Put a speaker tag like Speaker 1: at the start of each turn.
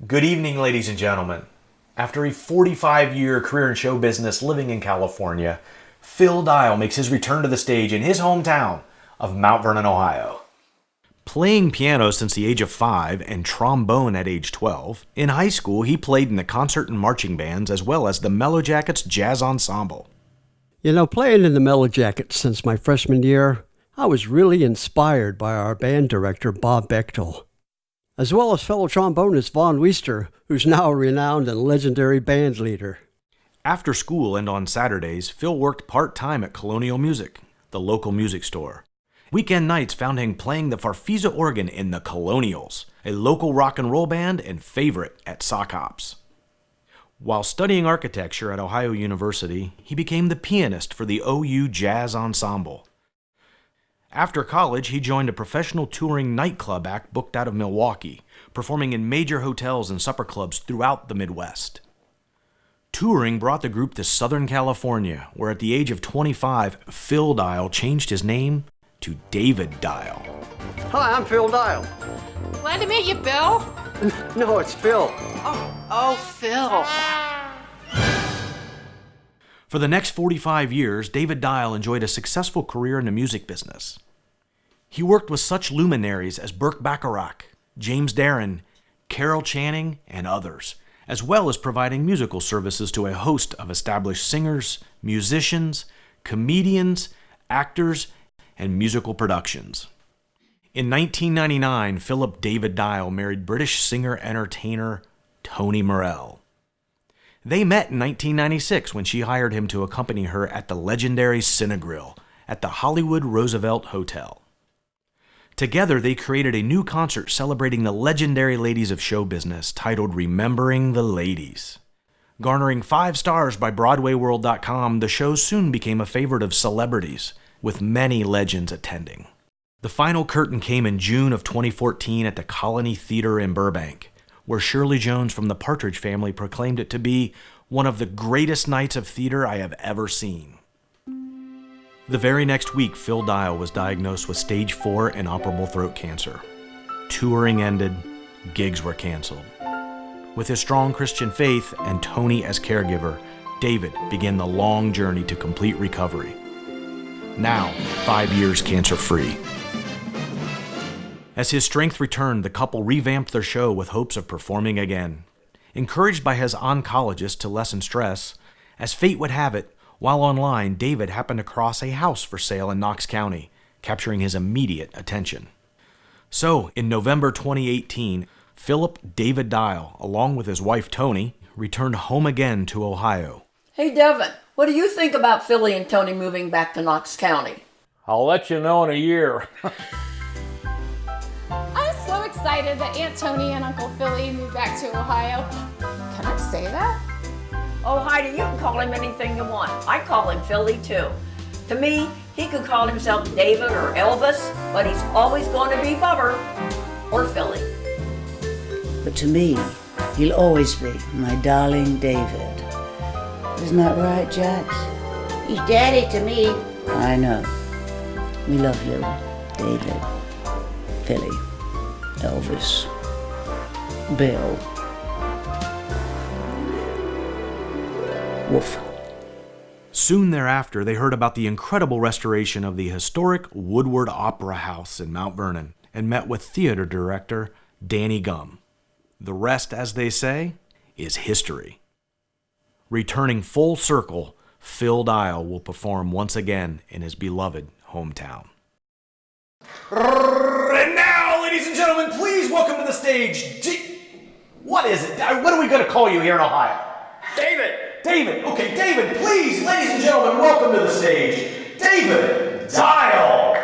Speaker 1: Good evening, ladies and gentlemen. After a 45-year career in show business living in California, Phil Dial makes his return to the stage in his hometown of Mount Vernon, Ohio. Playing piano since the age of 5 and trombone at age 12, in high school he played in the concert and marching bands as well as the Mellow Jackets Jazz Ensemble.
Speaker 2: Playing in the Mellow Jackets since my freshman year, I was really inspired by our band director, Bob Bechtel, as well as fellow trombonist Vaughn Weister, who's now a renowned and legendary band leader.
Speaker 1: After school and on Saturdays, Phil worked part-time at Colonial Music, the local music store. Weekend nights found him playing the Farfisa organ in the Colonials, a local rock and roll band and favorite at sock hops. While studying architecture at Ohio University, he became the pianist for the OU Jazz Ensemble. After college, he joined a professional touring nightclub act booked out of Milwaukee, performing in major hotels and supper clubs throughout the Midwest. Touring brought the group to Southern California, where at the age of 25, Phil Dial changed his name to David Dial.
Speaker 2: Hi, I'm Phil Dial.
Speaker 3: Glad to meet you, Bill.
Speaker 2: No, it's Phil.
Speaker 3: Oh, Phil.
Speaker 1: For the next 45 years, David Dial enjoyed a successful career in the music business. He worked with such luminaries as Burt Bacharach, James Darren, Carol Channing, and others, as well as providing musical services to a host of established singers, musicians, comedians, actors, and musical productions. In 1999, Philip David Dial married British singer-entertainer Toni Morrell. They met in 1996 when she hired him to accompany her at the legendary Cinegrill at the Hollywood Roosevelt Hotel. Together, they created a new concert celebrating the legendary ladies of show business titled Remembering the Ladies. Garnering 5 stars by BroadwayWorld.com, the show soon became a favorite of celebrities, with many legends attending. The final curtain came in June of 2014 at the Colony Theater in Burbank, where Shirley Jones from the Partridge Family proclaimed it to be one of the greatest nights of theater I have ever seen. The very next week, Phil Dial was diagnosed with stage 4 inoperable throat cancer. Touring ended, gigs were canceled. With his strong Christian faith and Toni as caregiver, David began the long journey to complete recovery. Now, 5 years cancer-free. As his strength returned, the couple revamped their show with hopes of performing again. Encouraged by his oncologist to lessen stress, as fate would have it, while online, David happened across a house for sale in Knox County, capturing his immediate attention. So, in November 2018, Philip David Dial, along with his wife Toni, returned home again to Ohio.
Speaker 4: Hey, Devin, what do you think about Philly and Toni moving back to Knox County?
Speaker 5: I'll let you know in a year.
Speaker 3: I'm so excited that Aunt Toni and Uncle Philly moved back to Ohio. Can I say that?
Speaker 4: Oh, Heidi, you can call him anything you want. I call him Philly, too. To me, he could call himself David or Elvis, but he's always going to be Bubber or Philly.
Speaker 6: But to me, he'll always be my darling David. Isn't that right, Jax?
Speaker 7: He's daddy to me.
Speaker 6: I know. We love you, David, Philly, Elvis, Bill. Woof.
Speaker 1: Soon thereafter, they heard about the incredible restoration of the historic Woodward Opera House in Mount Vernon and met with theater director Danny Gum. The rest, as they say, is history. Returning full circle, Phil Dial will perform once again in his beloved hometown. And now, ladies and gentlemen, please welcome to the stage. What is it? What are we going to call you here in Ohio?
Speaker 4: David!
Speaker 1: David. Okay, David, please, ladies and gentlemen, welcome to the stage, David Dial.